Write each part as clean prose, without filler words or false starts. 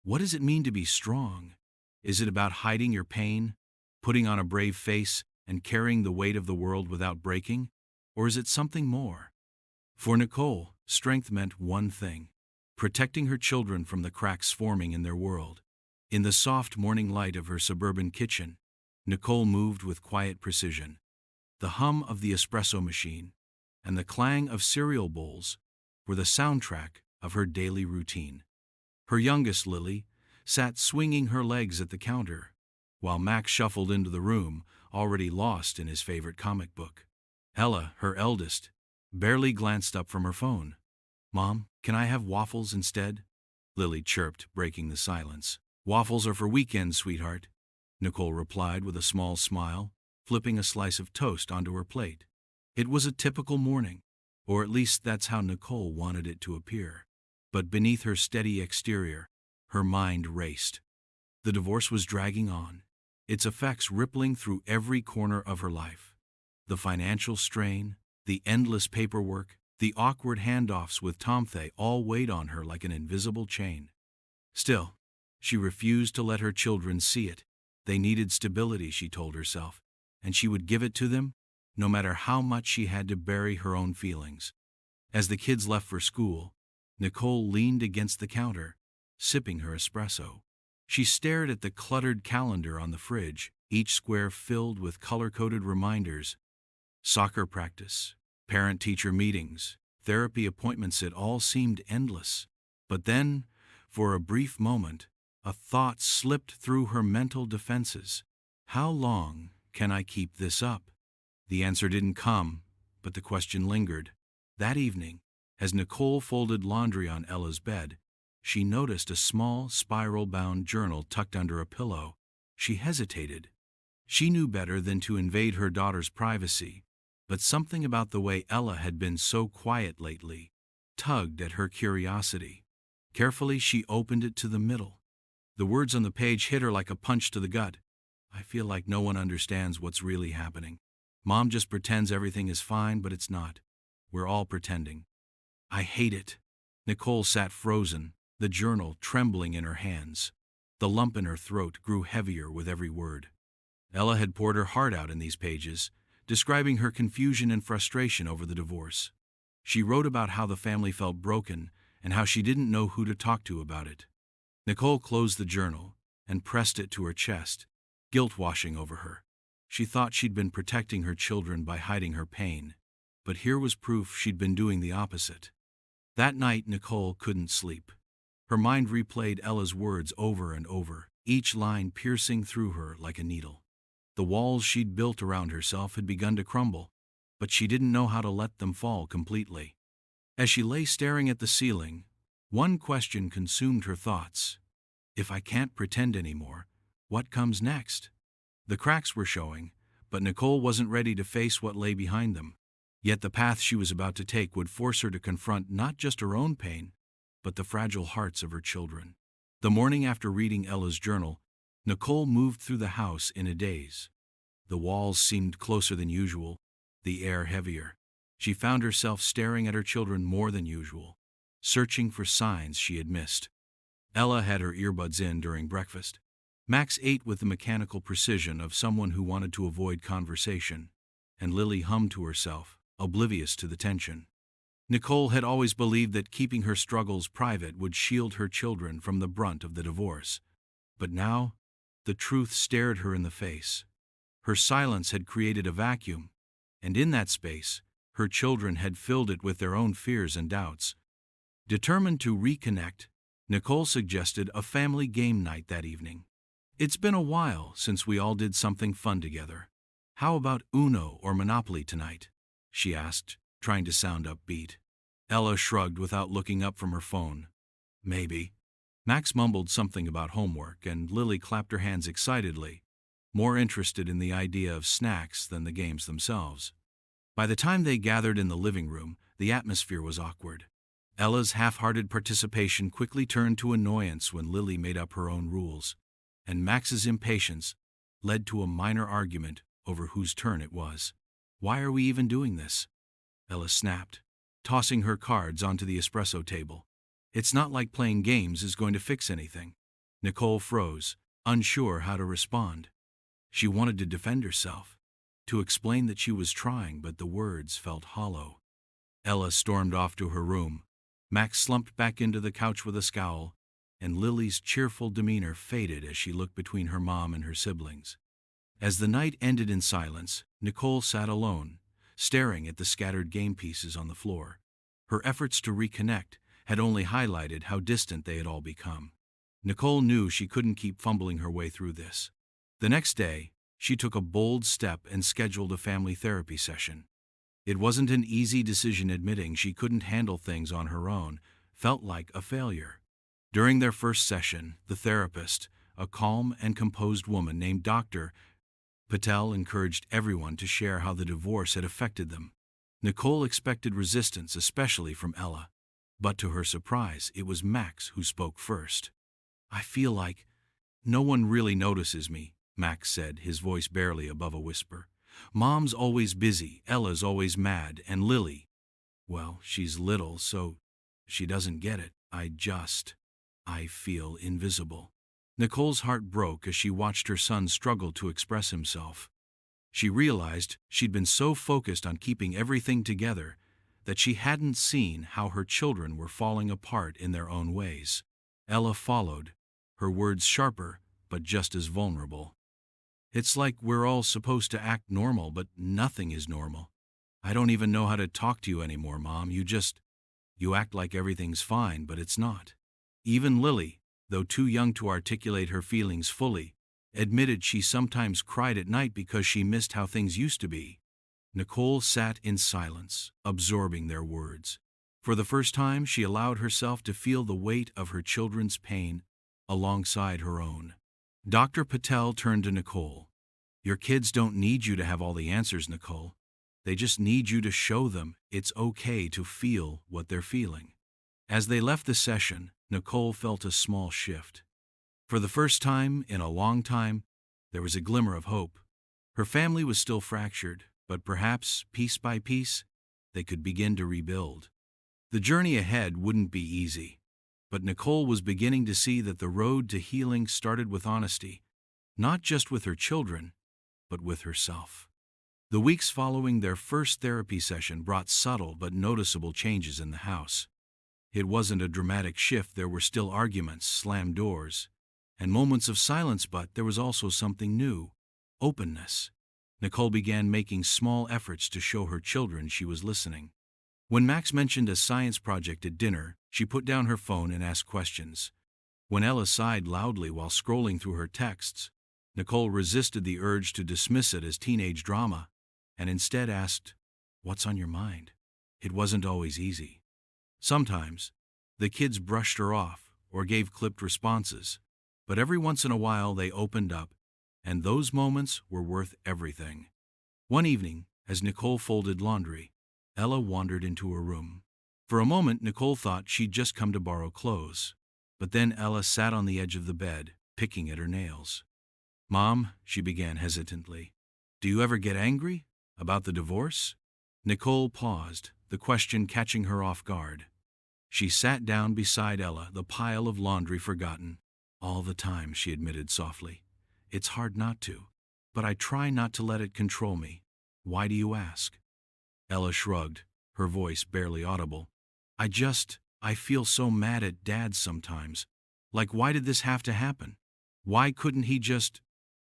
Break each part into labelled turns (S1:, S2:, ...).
S1: What does it mean to be strong? Is it about hiding your pain, putting on a brave face, and carrying the weight of the world without breaking? Or is it something more? For Nicole, strength meant one thing: protecting her children from the cracks forming in their world. In the soft morning light of her suburban kitchen, Nicole moved with quiet precision. The hum of the espresso machine and the clang of cereal bowls were the soundtrack of her daily routine. Her youngest, Lily, sat swinging her legs at the counter, while Max shuffled into the room, already lost in his favorite comic book. Ella, her eldest, barely glanced up from her phone. "Mom, can I have waffles instead?" Lily chirped, breaking the silence. "Waffles are for weekends, sweetheart," Nicole replied with a small smile, flipping a slice of toast onto her plate. It was a typical morning, or at least that's how Nicole wanted it to appear. But beneath her steady exterior, her mind raced. The divorce was dragging on, its effects rippling through every corner of her life. The financial strain, the endless paperwork, the awkward handoffs with Tomthe all weighed on her like an invisible chain. Still, she refused to let her children see it. They needed stability, she told herself, and she would give it to them, no matter how much she had to bury her own feelings. As the kids left for school, Nicole leaned against the counter, sipping her espresso. She stared at the cluttered calendar on the fridge, each square filled with color-coded reminders. Soccer practice, parent-teacher meetings, therapy appointments, it all seemed endless. But then, for a brief moment, a thought slipped through her mental defenses. How long can I keep this up? The answer didn't come, but the question lingered. That evening, as Nicole folded laundry on Ella's bed, she noticed a small, spiral-bound journal tucked under a pillow. She hesitated. She knew better than to invade her daughter's privacy, but something about the way Ella had been so quiet lately tugged at her curiosity. Carefully, she opened it to the middle. The words on the page hit her like a punch to the gut. "I feel like no one understands what's really happening. Mom just pretends everything is fine, but it's not. We're all pretending. I hate it." Nicole sat frozen, the journal trembling in her hands. The lump in her throat grew heavier with every word. Ella had poured her heart out in these pages, describing her confusion and frustration over the divorce. She wrote about how the family felt broken and how she didn't know who to talk to about it. Nicole closed the journal and pressed it to her chest, guilt washing over her. She thought she'd been protecting her children by hiding her pain, but here was proof she'd been doing the opposite. That night, Nicole couldn't sleep. Her mind replayed Ella's words over and over, each line piercing through her like a needle. The walls she'd built around herself had begun to crumble, but she didn't know how to let them fall completely. As she lay staring at the ceiling, one question consumed her thoughts. If I can't pretend anymore, what comes next? The cracks were showing, but Nicole wasn't ready to face what lay behind them. Yet the path she was about to take would force her to confront not just her own pain, but the fragile hearts of her children. The morning after reading Ella's journal, Nicole moved through the house in a daze. The walls seemed closer than usual, the air heavier. She found herself staring at her children more than usual, searching for signs she had missed. Ella had her earbuds in during breakfast. Max ate with the mechanical precision of someone who wanted to avoid conversation, and Lily hummed to herself, oblivious to the tension. Nicole had always believed that keeping her struggles private would shield her children from the brunt of the divorce. But now, the truth stared her in the face. Her silence had created a vacuum, and in that space, her children had filled it with their own fears and doubts. Determined to reconnect, Nicole suggested a family game night that evening. "It's been a while since we all did something fun together. How about Uno or Monopoly tonight?" she asked, trying to sound upbeat. Ella shrugged without looking up from her phone. "Maybe." Max mumbled something about homework, and Lily clapped her hands excitedly, more interested in the idea of snacks than the games themselves. By the time they gathered in the living room, the atmosphere was awkward. Ella's half-hearted participation quickly turned to annoyance when Lily made up her own rules, and Max's impatience led to a minor argument over whose turn it was. "Why are we even doing this?" Ella snapped, tossing her cards onto the espresso table. "It's not like playing games is going to fix anything. Nicole froze, unsure how to respond. She wanted to defend herself, to explain that she was trying, but the words felt hollow. Ella stormed off to her room. Max slumped back into the couch with a scowl, and Lily's cheerful demeanor faded as she looked between her mom and her siblings. As the night ended in silence, Nicole sat alone, staring at the scattered game pieces on the floor. Her efforts to reconnect had only highlighted how distant they had all become. Nicole knew she couldn't keep fumbling her way through this. The next day, she took a bold step and scheduled a family therapy session. It wasn't an easy decision. Admitting she couldn't handle things on her own felt like a failure. During their first session, the therapist, a calm and composed woman named Dr. Patel, encouraged everyone to share how the divorce had affected them. Nicole expected resistance, especially from Ella. But to her surprise, it was Max who spoke first. "I feel like no one really notices me," Max said, his voice barely above a whisper. "Mom's always busy, Ella's always mad, and Lily, well, she's little, so she doesn't get it. I feel invisible." Nicole's heart broke as she watched her son struggle to express himself. She realized she'd been so focused on keeping everything together that she hadn't seen how her children were falling apart in their own ways. Ella followed, her words sharper but just as vulnerable. "It's like we're all supposed to act normal, but nothing is normal. I don't even know how to talk to you anymore, Mom. You act like everything's fine, but it's not." Even Lily, though too young to articulate her feelings fully, admitted she sometimes cried at night because she missed how things used to be. Nicole sat in silence, absorbing their words. For the first time, she allowed herself to feel the weight of her children's pain alongside her own. Dr. Patel turned to Nicole. "Your kids don't need you to have all the answers, Nicole. They just need you to show them it's okay to feel what they're feeling." As they left the session, Nicole felt a small shift. For the first time in a long time, there was a glimmer of hope. Her family was still fractured, but perhaps, piece by piece, they could begin to rebuild. The journey ahead wouldn't be easy, but Nicole was beginning to see that the road to healing started with honesty, not just with her children, but with herself. The weeks following their first therapy session brought subtle but noticeable changes in the house. It wasn't a dramatic shift. There were still arguments, slammed doors, and moments of silence, but there was also something new: openness. Nicole began making small efforts to show her children she was listening. When Max mentioned a science project at dinner, she put down her phone and asked questions. When Ella sighed loudly while scrolling through her texts, Nicole resisted the urge to dismiss it as teenage drama, and instead asked, "What's on your mind?" It wasn't always easy. Sometimes, the kids brushed her off or gave clipped responses, but every once in a while they opened up, and those moments were worth everything. One evening, as Nicole folded laundry, Ella wandered into her room. For a moment, Nicole thought she'd just come to borrow clothes, but then Ella sat on the edge of the bed, picking at her nails. "Mom," she began hesitantly, "do you ever get angry about the divorce?" Nicole paused, the question catching her off guard. She sat down beside Ella, the pile of laundry forgotten. "All the time," she admitted softly. "It's hard not to, but I try not to let it control me. Why do you ask?" Ella shrugged, her voice barely audible. I feel so mad at Dad sometimes. Like, why did this have to happen? Why couldn't he just,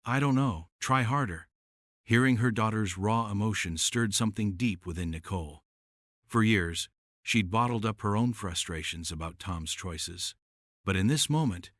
S1: I don't know, try harder?" Hearing her daughter's raw emotion stirred something deep within Nicole. For years, she'd bottled up her own frustrations about Tom's choices. But in this moment,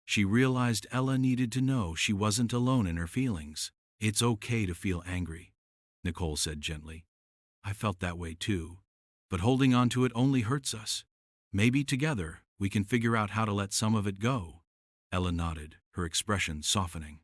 S1: she realized Ella needed to know she wasn't alone in her feelings. "It's okay to feel angry," Nicole said gently. "I felt that way too, but holding on to it only hurts us. Maybe together we can figure out how to let some of it go." Ella nodded, her expression softening.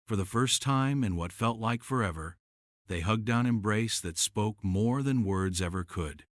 S1: For the first time in what felt like forever, they hugged an embrace that spoke more than words ever could.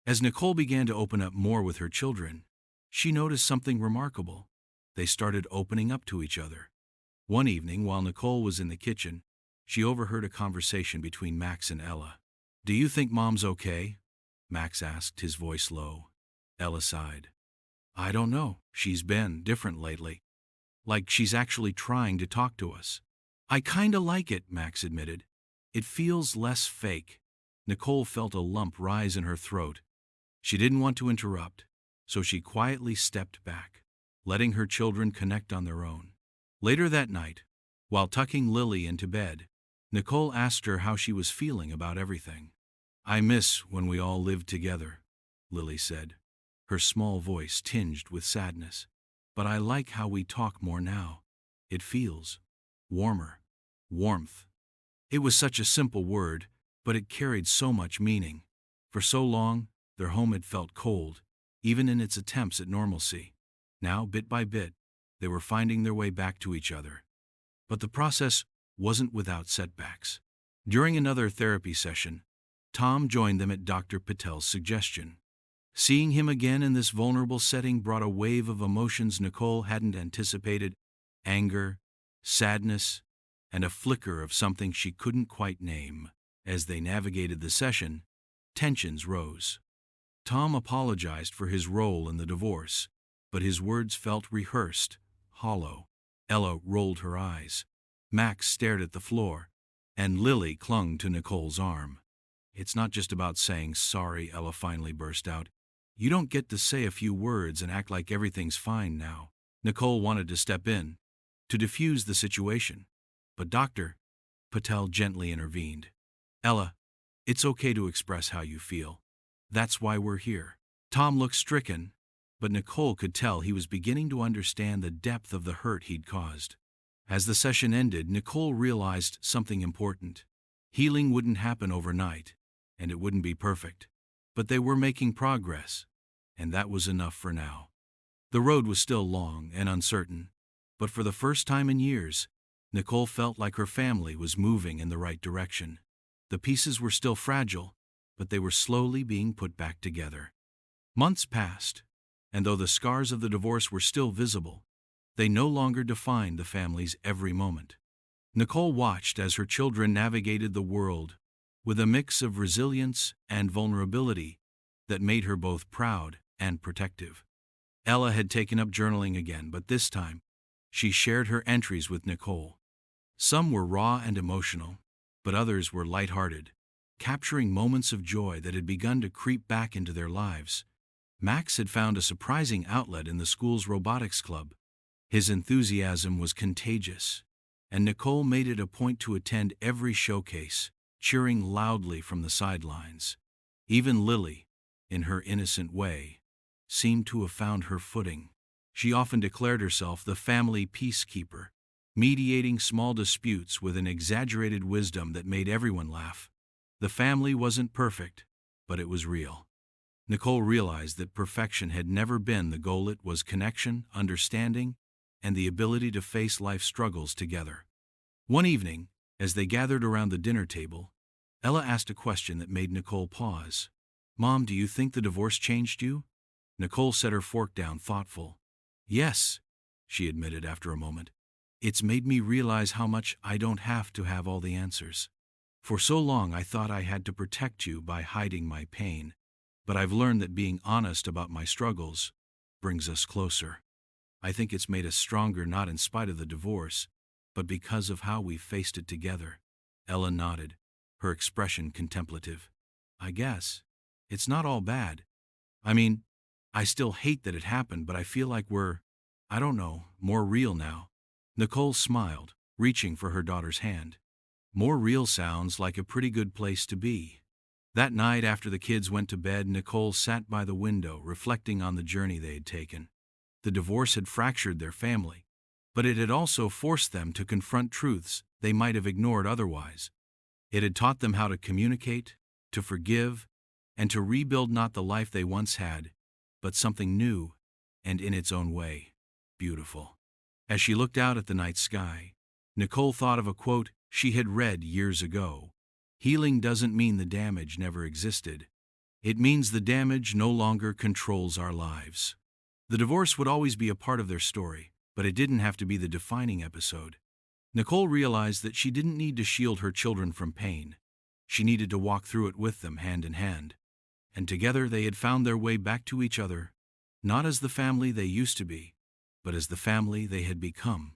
S1: As Nicole began to open up more with her children, she noticed something remarkable. They started opening up to each other. One evening, while Nicole was in the kitchen, she overheard a conversation between Max and Ella. "Do you think Mom's okay?" Max asked, his voice low. Ella sighed. "I don't know. She's been different lately. like she's actually trying to talk to us. I kinda like it, Max admitted. It feels less fake. Nicole felt a lump rise in her throat. She didn't want to interrupt, so she quietly stepped back, letting her children connect on their own. Later that night, while tucking Lily into bed, Nicole asked her how she was feeling about everything. I miss when we all lived together, Lily said, her small voice tinged with sadness. But I like how we talk more now. It feels warmer. Warmth. It was such a simple word, but it carried so much meaning. For so long, their home had felt cold, even in its attempts at normalcy. Now, bit by bit, they were finding their way back to each other. But the process wasn't without setbacks. During another therapy session, Tom joined them at Dr. Patel's suggestion. Seeing him again in this vulnerable setting brought a wave of emotions Nicole hadn't anticipated: anger, sadness, and a flicker of something she couldn't quite name. As they navigated the session, tensions rose. Tom apologized for his role in the divorce, but his words felt rehearsed, hollow. Ella rolled her eyes. Max stared at the floor, and Lily clung to Nicole's arm. It's not just about saying sorry, Ella finally burst out. You don't get to say a few words and act like everything's fine now. Nicole wanted to step in, to diffuse the situation, but Dr. Patel gently intervened. Ella, it's okay to express how you feel. That's why we're here. Tom looked stricken, but Nicole could tell he was beginning to understand the depth of the hurt he'd caused. As the session ended, Nicole realized something important. Healing wouldn't happen overnight, and it wouldn't be perfect. But they were making progress, and that was enough for now. The road was still long and uncertain, but for the first time in years, Nicole felt like her family was moving in the right direction. The pieces were still fragile, but they were slowly being put back together. Months passed, and though the scars of the divorce were still visible, they no longer defined the family's every moment. Nicole watched as her children navigated the world with a mix of resilience and vulnerability that made her both proud and protective. Ella had taken up journaling again, but this time, she shared her entries with Nicole. Some were raw and emotional, but others were lighthearted, capturing moments of joy that had begun to creep back into their lives. Max had found a surprising outlet in the school's robotics club. His enthusiasm was contagious, and Nicole made it a point to attend every showcase, cheering loudly from the sidelines. Even Lily, in her innocent way, seemed to have found her footing. She often declared herself the family peacekeeper, mediating small disputes with an exaggerated wisdom that made everyone laugh. The family wasn't perfect, but it was real. Nicole realized that perfection had never been the goal. It was connection, understanding, and the ability to face life's struggles together. One evening, as they gathered around the dinner table, Ella asked a question that made Nicole pause. Mom, do you think the divorce changed you? Nicole set her fork down, thoughtful. Yes, she admitted after a moment. It's made me realize how much I don't have to have all the answers. For so long I thought I had to protect you by hiding my pain, but I've learned that being honest about my struggles brings us closer. I think it's made us stronger, not in spite of the divorce, but because of how we faced it together. Ella nodded, her expression contemplative. I guess. It's not all bad. I mean, I still hate that it happened, but I feel like we're, I don't know, more real now. Nicole smiled, reaching for her daughter's hand. More real sounds like a pretty good place to be. That night, after the kids went to bed, Nicole sat by the window, reflecting on the journey they had taken. The divorce had fractured their family, but it had also forced them to confront truths they might have ignored otherwise. It had taught them how to communicate, to forgive, and to rebuild not the life they once had, but something new, and in its own way, beautiful. As she looked out at the night sky, Nicole thought of a quote she had read years ago. Healing doesn't mean the damage never existed. It means the damage no longer controls our lives. The divorce would always be a part of their story, but it didn't have to be the defining episode. Nicole realized that she didn't need to shield her children from pain. She needed to walk through it with them hand in hand. And together they had found their way back to each other, not as the family they used to be, but as the family they had become.